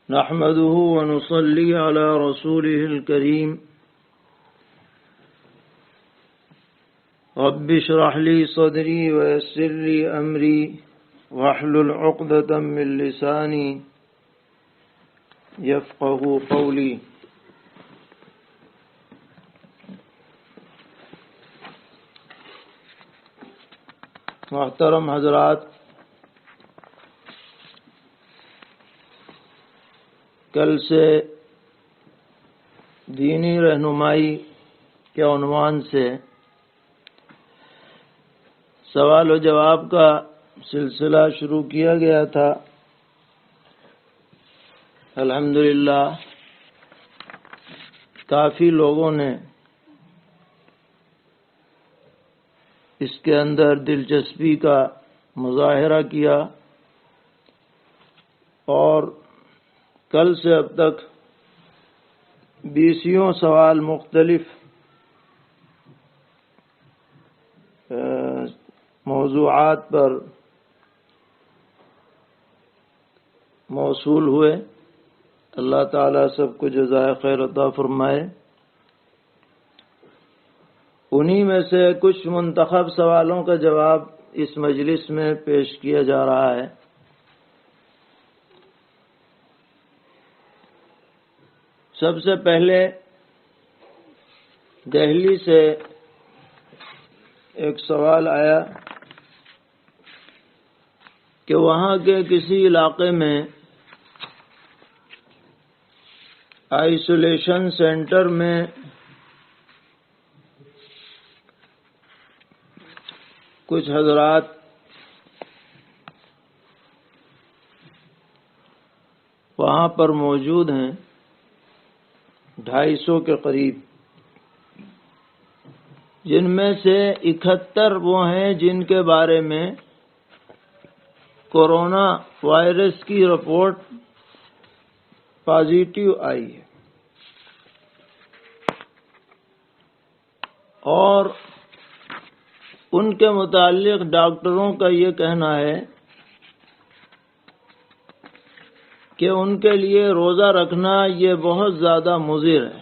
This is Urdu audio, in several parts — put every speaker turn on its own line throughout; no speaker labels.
نحمده ونصلي على رسوله الكريم رب اشرح لي صدري ويسر لي أمري واحلل عقدة من لساني يفقه قولي. محترم حضرات، کل سے دینی رہنمائی کے عنوان سے سوال و جواب کا سلسلہ شروع کیا گیا تھا. الحمدللہ کافی لوگوں نے اس کے اندر دلچسپی کا مظاہرہ کیا اور کل سے اب تک 20 سوال مختلف موضوعات پر موصول ہوئے. اللہ تعالیٰ سب کو جزائے خیر عطا فرمائے. انہی میں سے کچھ منتخب سوالوں کا جواب اس مجلس میں پیش کیا جا رہا ہے. سب سے پہلے دہلی سے ایک سوال آیا کہ وہاں کے کسی علاقے میں آئسولیشن سینٹر میں کچھ حضرات وہاں پر موجود ہیں، 250 کے قریب، جن میں سے 71 وہ ہیں جن کے بارے میں کورونا وائرس کی رپورٹ پازیٹیو آئی ہے، اور ان کے متعلق ڈاکٹروں کا یہ کہنا ہے کہ ان کے لیے روزہ رکھنا یہ بہت زیادہ مضر ہے.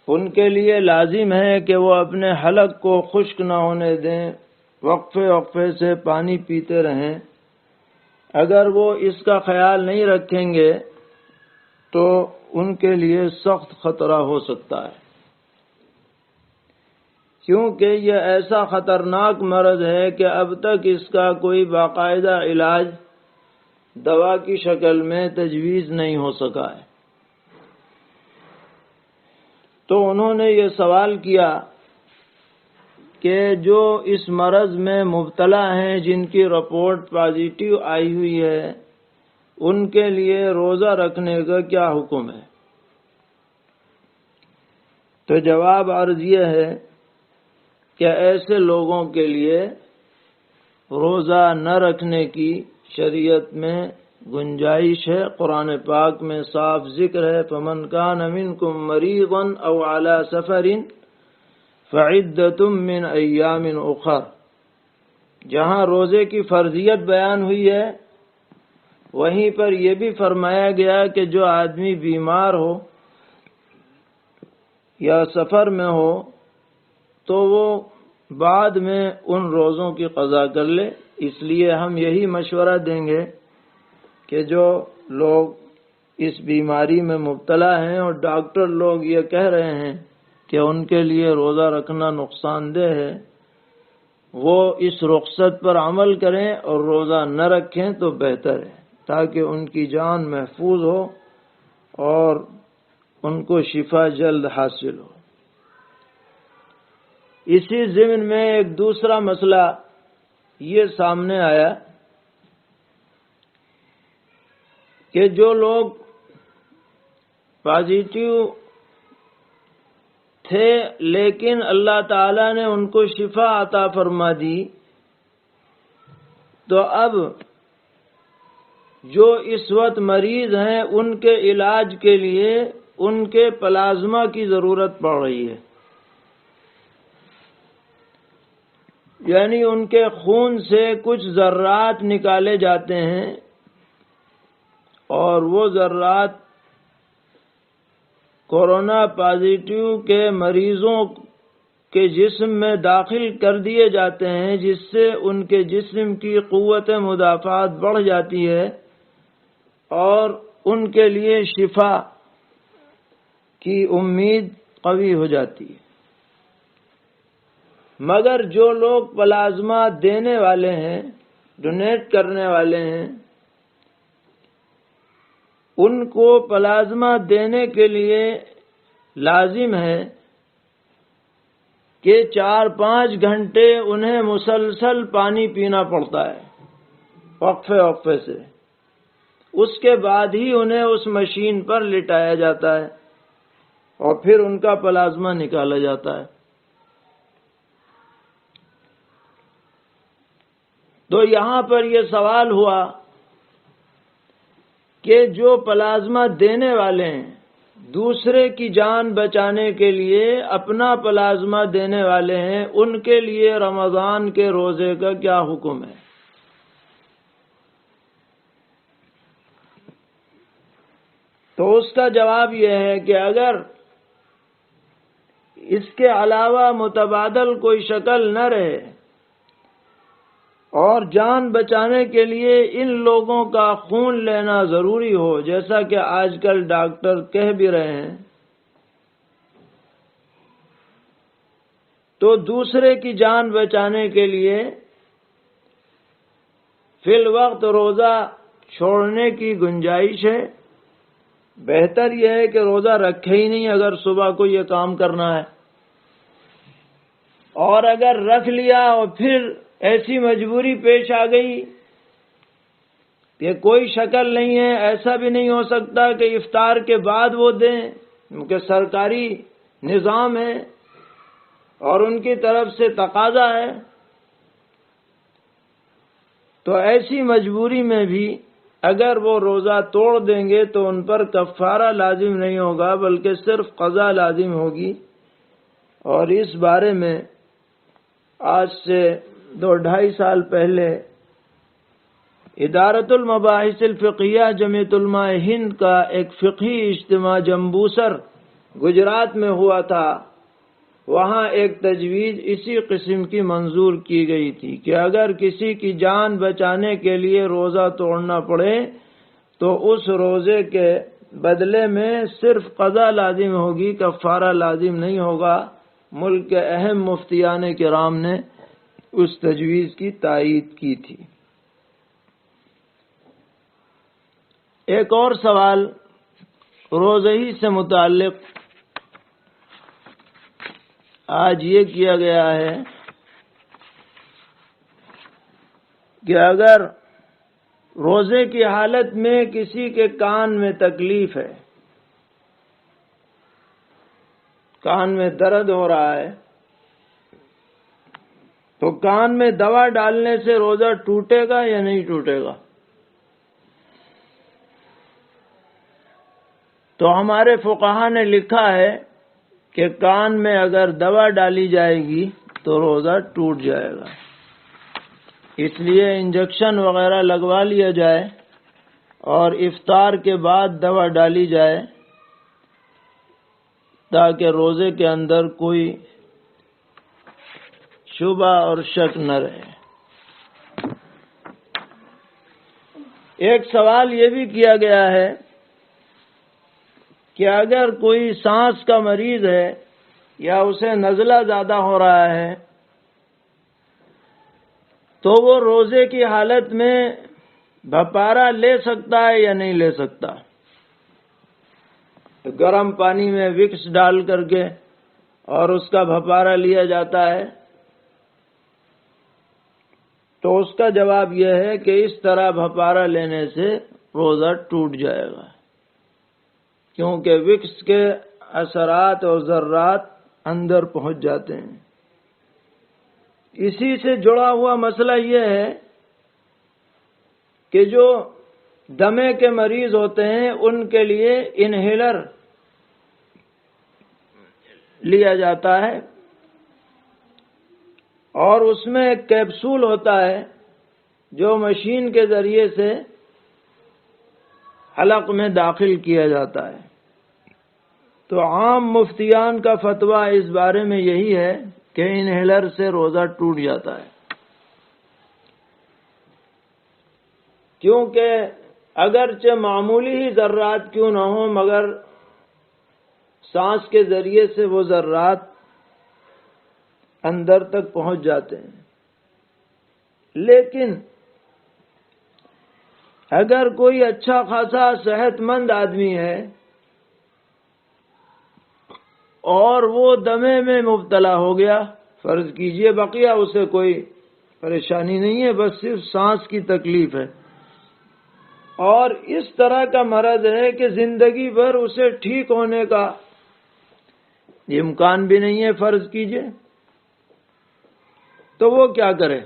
ان کے لیے لازم ہے کہ وہ اپنے حلق کو خشک نہ ہونے دیں، وقفے وقفے سے پانی پیتے رہیں. اگر وہ اس کا خیال نہیں رکھیں گے تو ان کے لیے سخت خطرہ ہو سکتا ہے، کیونکہ یہ ایسا خطرناک مرض ہے کہ اب تک اس کا کوئی باقاعدہ علاج دوا کی شکل میں تجویز نہیں ہو سکا ہے. تو انہوں نے یہ سوال کیا کہ جو اس مرض میں مبتلا ہیں، جن کی رپورٹ پازیٹیو آئی ہوئی ہے، ان کے لیے روزہ رکھنے کا کیا حکم ہے؟ تو جواب عرض یہ ہے کہ ایسے لوگوں کے لیے روزہ نہ رکھنے کی شریعت میں گنجائش ہے. قرآن پاک میں صاف ذکر ہے، فَمَنْ كَانَ مِنْكُمْ مَرِيضًا أَوْ عَلَى سَفَرٍ فَعِدَّةٌ مِّنْ أَيَّامٍ أُخَرَ. جہاں روزے کی فرضیت بیان ہوئی ہے، وہیں پر یہ بھی فرمایا گیا کہ جو آدمی بیمار ہو یا سفر میں ہو تو وہ بعد میں ان روزوں کی قضا کر لے. اس لیے ہم یہی مشورہ دیں گے کہ جو لوگ اس بیماری میں مبتلا ہیں اور ڈاکٹر لوگ یہ کہہ رہے ہیں کہ ان کے لیے روزہ رکھنا نقصان دہ ہے، وہ اس رخصت پر عمل کریں اور روزہ نہ رکھیں تو بہتر ہے، تاکہ ان کی جان محفوظ ہو اور ان کو شفا جلد حاصل ہو. اسی ضمن میں ایک دوسرا مسئلہ یہ سامنے آیا کہ جو لوگ پازیٹیو تھے لیکن اللہ تعالیٰ نے ان کو شفا عطا فرما دی، تو اب جو اس وقت مریض ہیں ان کے علاج کے لیے ان کے پلازما کی ضرورت پڑ رہی ہے. یعنی ان کے خون سے کچھ ذرات نکالے جاتے ہیں اور وہ ذرات کورونا پازیٹیو کے مریضوں کے جسم میں داخل کر دیے جاتے ہیں، جس سے ان کے جسم کی قوت مدافعت بڑھ جاتی ہے اور ان کے لیے شفا کی امید قوی ہو جاتی ہے۔ مگر جو لوگ پلازما دینے والے ہیں، ڈونیٹ کرنے والے ہیں، ان کو پلازما دینے کے لیے لازم ہے کہ 4-5 گھنٹے انہیں مسلسل پانی پینا پڑتا ہے، وقفے وقفے سے۔ اس کے بعد ہی انہیں اس مشین پر لٹایا جاتا ہے اور پھر ان کا پلازما نکالا جاتا ہے۔ تو یہاں پر یہ سوال ہوا کہ جو پلازما دینے والے ہیں، دوسرے کی جان بچانے کے لیے اپنا پلازما دینے والے ہیں، ان کے لیے رمضان کے روزے کا کیا حکم ہے؟ تو اس کا جواب یہ ہے کہ اگر اس کے علاوہ متبادل کوئی شکل نہ رہے اور جان بچانے کے لیے ان لوگوں کا خون لینا ضروری ہو، جیسا کہ آج کل ڈاکٹر کہہ بھی رہے ہیں، تو دوسرے کی جان بچانے کے لیے فی الوقت روزہ چھوڑنے کی گنجائش ہے۔ بہتر یہ ہے کہ روزہ رکھے ہی نہیں اگر صبح کو یہ کام کرنا ہے، اور اگر رکھ لیا اور پھر ایسی مجبوری پیش آ گئی کہ کوئی شکل نہیں ہے، ایسا بھی نہیں ہو سکتا کہ افطار کے بعد وہ دیں، کیونکہ سرکاری نظام ہے اور ان کی طرف سے تقاضا ہے، تو ایسی مجبوری میں بھی اگر وہ روزہ توڑ دیں گے تو ان پر کفارہ لازم نہیں ہوگا بلکہ صرف قضا لازم ہوگی۔ اور اس بارے میں آج سے 2-2.5 سال پہلے ادارۃ المباحث الفقہیہ جمعیت علماء ہند کا ایک فقہی اجتماع جمبوسر گجرات میں ہوا تھا۔ وہاں ایک تجویز اسی قسم کی منظور کی گئی تھی کہ اگر کسی کی جان بچانے کے لیے روزہ توڑنا پڑے تو اس روزے کے بدلے میں صرف قضا لازم ہوگی، کفارہ لازم نہیں ہوگا۔ ملک کے اہم مفتیان کرام نے اس تجویز کی تائید کی تھی۔ ایک اور سوال روزے ہی سے متعلق آج یہ کیا گیا ہے کہ اگر روزے کی حالت میں کسی کے کان میں تکلیف ہے، کان میں درد ہو رہا ہے، تو کان میں دوا ڈالنے سے روزہ ٹوٹے گا یا نہیں ٹوٹے گا؟ تو ہمارے فقہا نے لکھا ہے کہ کان میں اگر دوا ڈالی جائے گی تو روزہ ٹوٹ جائے گا، اس لیے انجیکشن وغیرہ لگوا لیا جائے اور افطار کے بعد دوا ڈالی جائے تاکہ روزے کے اندر کوئی شبہ اور شک نہ رہے۔ ایک سوال یہ بھی کیا گیا ہے کہ اگر کوئی سانس کا مریض ہے یا اسے نزلہ زیادہ ہو رہا ہے تو وہ روزے کی حالت میں بھپارا لے سکتا ہے یا نہیں لے سکتا؟ تو گرم پانی میں وکس ڈال کر کے اور اس کا بھپارا لیا جاتا ہے۔ تو اس کا جواب یہ ہے کہ اس طرح بھپارا لینے سے روزہ ٹوٹ جائے گا، کیونکہ وکس کے اثرات اور ذرات اندر پہنچ جاتے ہیں۔ اسی سے جڑا ہوا مسئلہ یہ ہے کہ جو دمے کے مریض ہوتے ہیں ان کے لیے انہیلر لیا جاتا ہے اور اس میں ایک کیپسول ہوتا ہے جو مشین کے ذریعے سے حلق میں داخل کیا جاتا ہے۔ تو عام مفتیان کا فتویٰ اس بارے میں یہی ہے کہ انہیلر سے روزہ ٹوٹ جاتا ہے، کیونکہ اگرچہ معمولی ہی ذرات کیوں نہ ہوں مگر سانس کے ذریعے سے وہ ذرات اندر تک پہنچ جاتے ہیں۔ لیکن اگر کوئی اچھا خاصا صحت مند آدمی ہے اور وہ دمے میں مبتلا ہو گیا، فرض کیجئے بقیہ اسے کوئی پریشانی نہیں ہے، بس صرف سانس کی تکلیف ہے، اور اس طرح کا مرض ہے کہ زندگی بھر اسے ٹھیک ہونے کا امکان بھی نہیں ہے، فرض کیجئے، تو وہ کیا کرے؟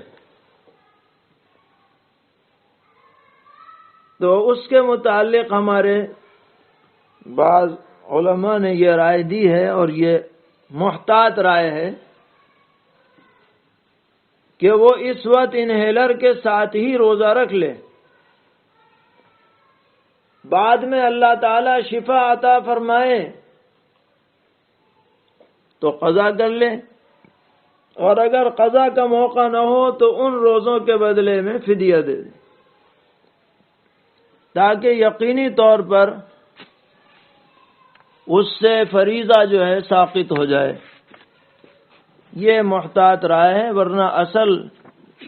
تو اس کے متعلق ہمارے بعض علماء نے یہ رائے دی ہے، اور یہ محتاط رائے ہے، کہ وہ اس وقت انہیلر کے ساتھ ہی روزہ رکھ لے، بعد میں اللہ تعالی شفا عطا فرمائے تو قضا کر لے، اور اگر قضا کا موقع نہ ہو تو ان روزوں کے بدلے میں فدیہ دے دے، تاکہ یقینی طور پر اس سے فریضہ جو ہے ساقط ہو جائے۔ یہ محتاط رائے ہے، ورنہ اصل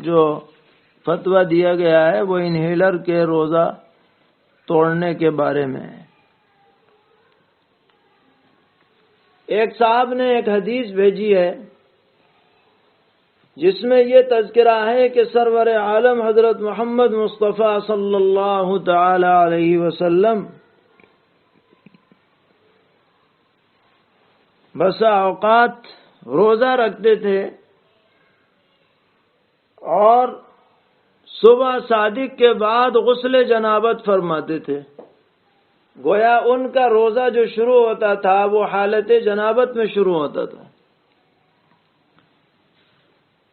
جو فتویٰ دیا گیا ہے وہ انہیلر کے روزہ توڑنے کے بارے میں ہے۔ ایک صاحب نے ایک حدیث بھیجی ہے جس میں یہ تذکرہ ہے کہ سرور عالم حضرت محمد مصطفیٰ صلی اللہ تعالی علیہ وسلم بسا اوقات روزہ رکھتے تھے اور صبح صادق کے بعد غسل جنابت فرماتے تھے، گویا ان کا روزہ جو شروع ہوتا تھا وہ حالت جنابت میں شروع ہوتا تھا۔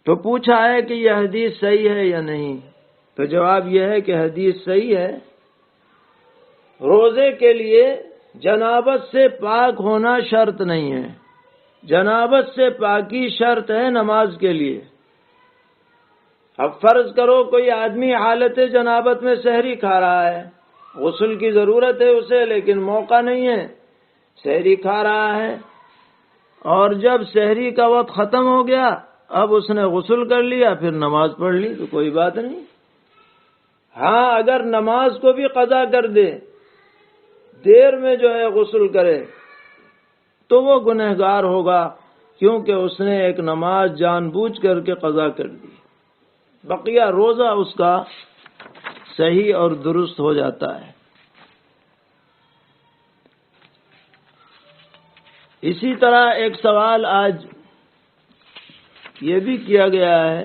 تو پوچھا ہے کہ یہ حدیث صحیح ہے یا نہیں؟ تو جواب یہ ہے کہ حدیث صحیح ہے۔ روزے کے لیے جنابت سے پاک ہونا شرط نہیں ہے، جنابت سے پاکی شرط ہے نماز کے لیے۔ اب فرض کرو کوئی آدمی حالت جنابت میں سحری کھا رہا ہے، غسل کی ضرورت ہے اسے لیکن موقع نہیں ہے، سحری کھا رہا ہے، اور جب سحری کا وقت ختم ہو گیا اب اس نے غسل کر لیا، پھر نماز پڑھ لی تو کوئی بات نہیں۔ ہاں اگر نماز کو بھی قضا کر دے، دیر میں جو ہے غسل کرے، تو وہ گنہگار ہوگا، کیونکہ اس نے ایک نماز جان بوجھ کر کے قضا کر دی، بقیہ روزہ اس کا صحیح اور درست ہو جاتا ہے۔ اسی طرح ایک سوال آج یہ بھی کیا گیا ہے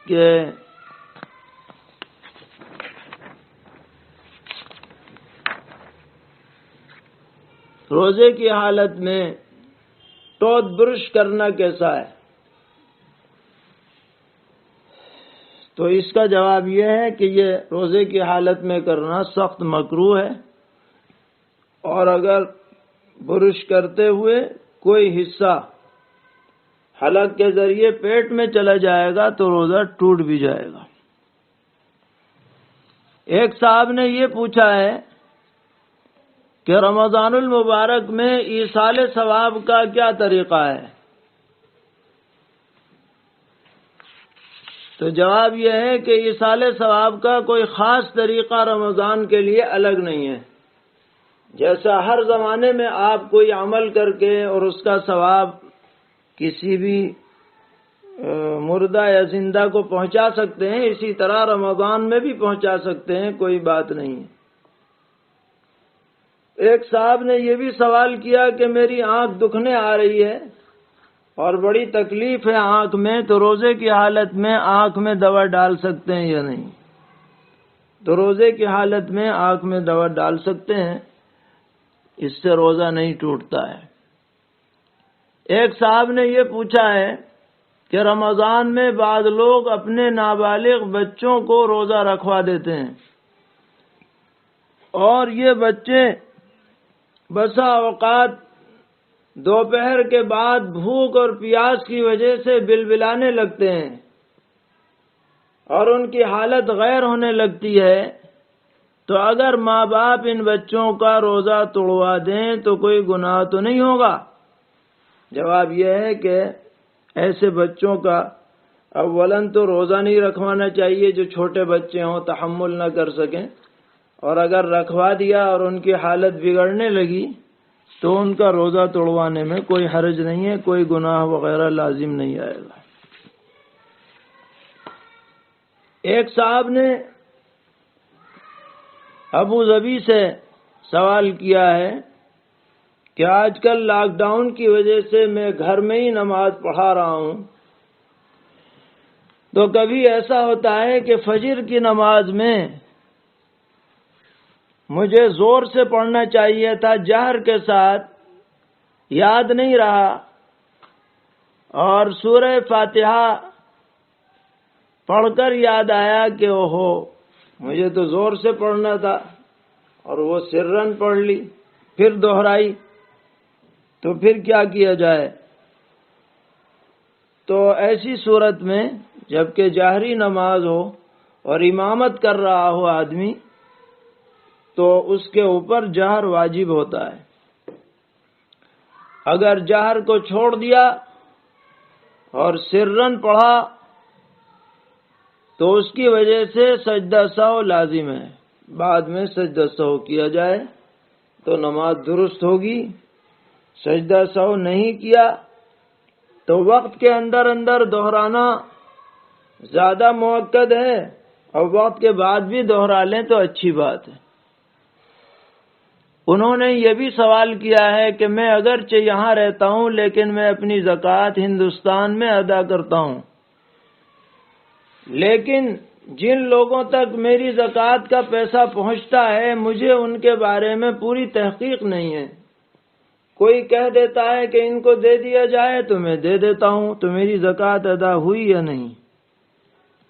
کہ روزے کی حالت میں ٹوتھ برش کرنا کیسا ہے؟ تو اس کا جواب یہ ہے کہ یہ روزے کی حالت میں کرنا سخت مکروہ ہے، اور اگر برش کرتے ہوئے کوئی حصہ حلق کے ذریعے پیٹ میں چلا جائے گا تو روزہ ٹوٹ بھی جائے گا۔ ایک صاحب نے یہ پوچھا ہے کہ رمضان المبارک میں ایصال ثواب کا کیا طریقہ ہے؟ تو جواب یہ ہے کہ ایصال ثواب کا کوئی خاص طریقہ رمضان کے لیے الگ نہیں ہے۔ جیسا ہر زمانے میں آپ کوئی عمل کر کے اور اس کا ثواب کسی بھی مردہ یا زندہ کو پہنچا سکتے ہیں، اسی طرح رمضان میں بھی پہنچا سکتے ہیں، کوئی بات نہیں ہے۔ ایک صاحب نے یہ بھی سوال کیا کہ میری آنکھ دکھنے آ رہی ہے اور بڑی تکلیف ہے آنکھ میں، تو روزے کی حالت میں آنکھ میں دوا ڈال سکتے ہیں یا نہیں؟ تو روزے کی حالت میں آنکھ میں دوا ڈال سکتے ہیں، اس سے روزہ نہیں ٹوٹتا ہے۔ ایک صاحب نے یہ پوچھا ہے کہ رمضان میں بعض لوگ اپنے نابالغ بچوں کو روزہ رکھوا دیتے ہیں اور یہ بچے بسا اوقات دوپہر کے بعد بھوک اور پیاس کی وجہ سے بلبلانے لگتے ہیں اور ان کی حالت غیر ہونے لگتی ہے، تو اگر ماں باپ ان بچوں کا روزہ توڑوا دیں تو کوئی گناہ تو نہیں ہوگا؟ جواب یہ ہے کہ ایسے بچوں کا اولاً تو روزہ نہیں رکھوانا چاہیے جو چھوٹے بچے ہوں، تحمل نہ کر سکیں، اور اگر رکھوا دیا اور ان کی حالت بگڑنے لگی تو ان کا روزہ توڑوانے میں کوئی حرج نہیں ہے، کوئی گناہ وغیرہ لازم نہیں آئے گا۔ ایک صاحب نے ابو ظبی سے سوال کیا ہے کہ آج کل لاک ڈاؤن کی وجہ سے میں گھر میں ہی نماز پڑھا رہا ہوں، تو کبھی ایسا ہوتا ہے کہ فجر کی نماز میں مجھے زور سے پڑھنا چاہیے تھا جہر کے ساتھ، یاد نہیں رہا، اور سورہ فاتحہ پڑھ کر یاد آیا کہ اوہو مجھے تو زور سے پڑھنا تھا، اور وہ سرن پڑھ لی، پھر دہرائی، تو پھر کیا کیا جائے؟ تو ایسی صورت میں جبکہ جہری نماز ہو اور امامت کر رہا ہو آدمی تو اس کے اوپر جہر واجب ہوتا ہے۔ اگر جہر کو چھوڑ دیا اور سرن پڑھا تو اس کی وجہ سے سجدہ سہو لازم ہے، بعد میں سجدہ سہو کیا جائے تو نماز درست ہوگی۔ سجدہ سہو نہیں کیا تو وقت کے اندر اندر دہرانا زیادہ مؤکد ہے، اور وقت کے بعد بھی دہرا لیں تو اچھی بات ہے۔ انہوں نے یہ بھی سوال کیا ہے کہ میں اگرچہ یہاں رہتا ہوں لیکن میں اپنی زکوٰۃ ہندوستان میں ادا کرتا ہوں، لیکن جن لوگوں تک میری زکوٰۃ کا پیسہ پہنچتا ہے مجھے ان کے بارے میں پوری تحقیق نہیں ہے۔ کوئی کہہ دیتا ہے کہ ان کو دے دیا جائے تو میں دے دیتا ہوں، تو میری زکوٰۃ ادا ہوئی یا نہیں؟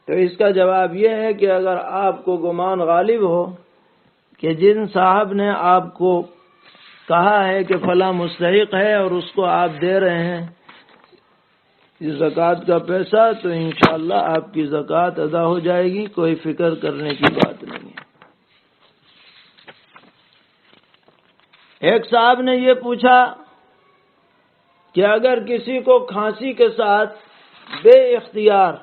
تو اس کا جواب یہ ہے کہ اگر آپ کو گمان غالب ہو کہ جن صاحب نے آپ کو کہا ہے کہ فلاں مستحق ہے اور اس کو آپ دے رہے ہیں زکوٰۃ کا پیسہ، تو انشاءاللہ آپ کی زکوٰۃ ادا ہو جائے گی، کوئی فکر کرنے کی بات نہیں ہے۔ ایک صاحب نے یہ پوچھا کہ اگر کسی کو کھانسی کے ساتھ بے اختیار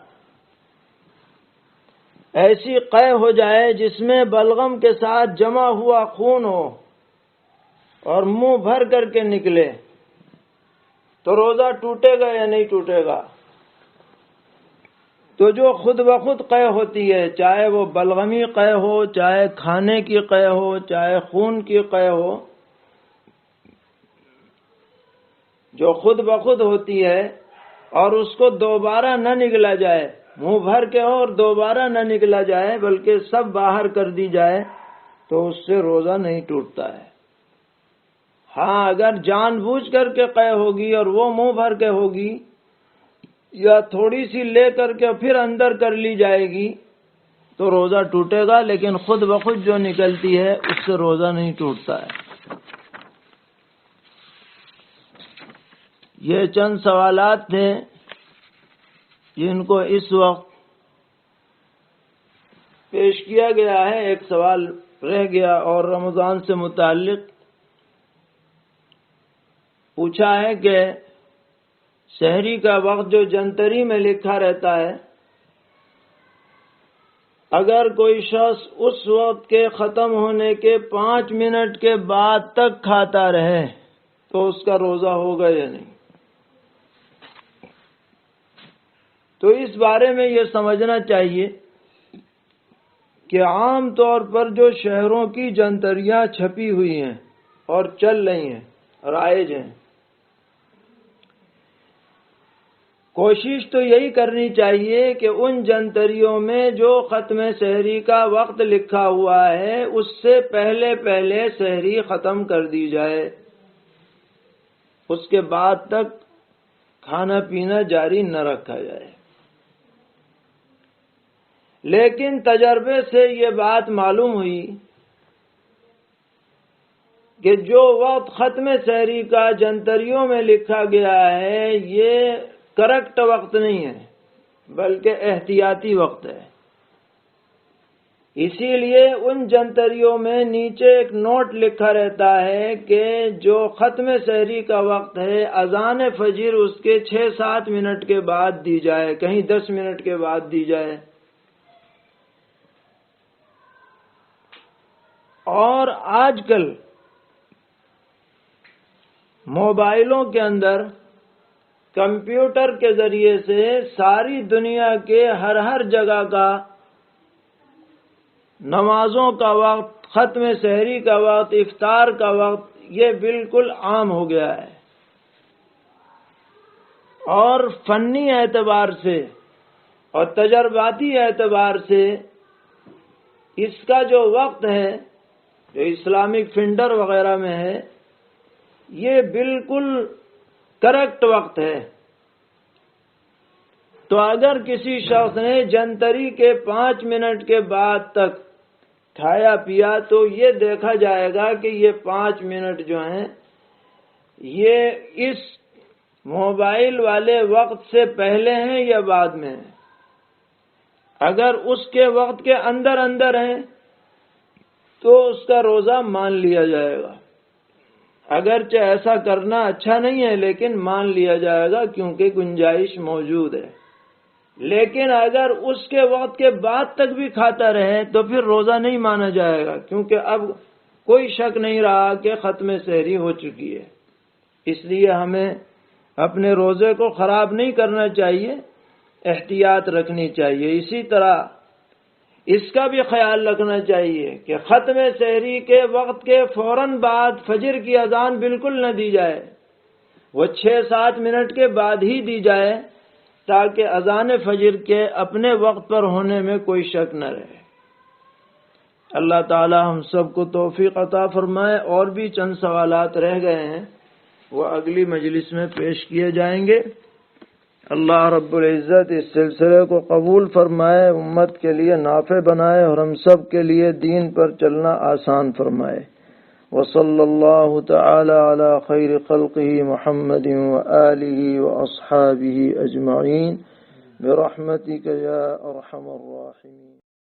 ایسی قے ہو جائے جس میں بلغم کے ساتھ جمع ہوا خون ہو اور منہ بھر کر کے نکلے، تو روزہ ٹوٹے گا یا نہیں ٹوٹے گا؟ تو جو خود بخود قے ہوتی ہے، چاہے وہ بلغمی قے ہو، چاہے کھانے کی قے ہو، چاہے خون کی قے ہو، جو خود بخود ہوتی ہے اور اس کو دوبارہ نہ نگلا جائے، منہ بھر کے ہو اور دوبارہ نہ نگلا جائے بلکہ سب باہر کر دی جائے، تو اس سے روزہ نہیں ٹوٹتا ہے۔ ہاں اگر جان بوجھ کر کے قے ہوگی اور وہ منہ بھر کے ہوگی یا تھوڑی سی لے کر کے پھر اندر کر لی جائے گی تو روزہ ٹوٹے گا، لیکن خود بخود جو نکلتی ہے اس سے روزہ نہیں ٹوٹتا ہے۔ یہ چند سوالات تھے جن کو اس وقت پیش کیا گیا ہے۔ ایک سوال رہ گیا اور رمضان سے متعلق پوچھا ہے کہ سحری کا وقت جو جنتری میں لکھا رہتا ہے، اگر کوئی شخص اس وقت کے ختم ہونے کے 5 منٹ کے بعد تک کھاتا رہے تو اس کا روزہ ہوگا یا نہیں؟ تو اس بارے میں یہ سمجھنا چاہیے کہ عام طور پر جو شہروں کی جنتریاں چھپی ہوئی ہیں اور چل رہی ہیں، رائج ہیں، کوشش تو یہی کرنی چاہیے کہ ان جنتریوں میں جو ختم سحری کا وقت لکھا ہوا ہے اس سے پہلے پہلے سحری ختم کر دی جائے، اس کے بعد تک کھانا پینا جاری نہ رکھا جائے۔ لیکن تجربے سے یہ بات معلوم ہوئی کہ جو وقت ختم سحری کا جنتریوں میں لکھا گیا ہے یہ کریکٹ وقت نہیں ہے بلکہ احتیاطی وقت ہے۔ اسی لیے ان جنتریوں میں نیچے ایک نوٹ لکھا رہتا ہے کہ جو ختم سحری کا وقت ہے اذان فجر اس کے 6-7 منٹ کے بعد دی جائے، کہیں 10 منٹ کے بعد دی جائے۔ اور آج کل موبائلوں کے اندر کمپیوٹر کے ذریعے سے ساری دنیا کے ہر جگہ کا نمازوں کا وقت، ختم سحری کا وقت، افطار کا وقت یہ بالکل عام ہو گیا ہے۔ اور فنی اعتبار سے اور تجرباتی اعتبار سے اس کا جو وقت ہے جو اسلامک فنڈر وغیرہ میں ہے یہ بالکل کریکٹ وقت ہے۔ تو اگر کسی شخص نے جنتری کے 5 منٹ کے بعد تک کھایا پیا تو یہ دیکھا جائے گا کہ یہ 5 منٹ جو ہیں یہ اس موبائل والے وقت سے پہلے ہیں یا بعد میں ہیں۔ اگر اس کے وقت کے اندر ہیں تو اس کا روزہ مان لیا جائے گا، اگرچہ ایسا کرنا اچھا نہیں ہے لیکن مان لیا جائے گا کیونکہ گنجائش موجود ہے۔ لیکن اگر اس کے وقت کے بعد تک بھی کھاتا رہے تو پھر روزہ نہیں مانا جائے گا، کیونکہ اب کوئی شک نہیں رہا کہ ختم سحری ہو چکی ہے۔ اس لیے ہمیں اپنے روزے کو خراب نہیں کرنا چاہیے، احتیاط رکھنی چاہیے۔ اسی طرح اس کا بھی خیال رکھنا چاہیے کہ ختم سحری کے وقت کے فوراً بعد فجر کی اذان بالکل نہ دی جائے، وہ 6-7 منٹ کے بعد ہی دی جائے تاکہ اذان فجر کے اپنے وقت پر ہونے میں کوئی شک نہ رہے۔ اللہ تعالی ہم سب کو توفیق عطا فرمائے۔ اور بھی چند سوالات رہ گئے ہیں، وہ اگلی مجلس میں پیش کیے جائیں گے۔ اللہ رب العزت اس سلسلے کو قبول فرمائے، امت کے لیے نافع بنائے اور ہم سب کے لیے دین پر چلنا آسان فرمائے۔ وصلی اللہ تعالی علی خیر خلقہ محمد وآلہ واصحابہ اجمعین برحمتک یا ارحم الراحمین۔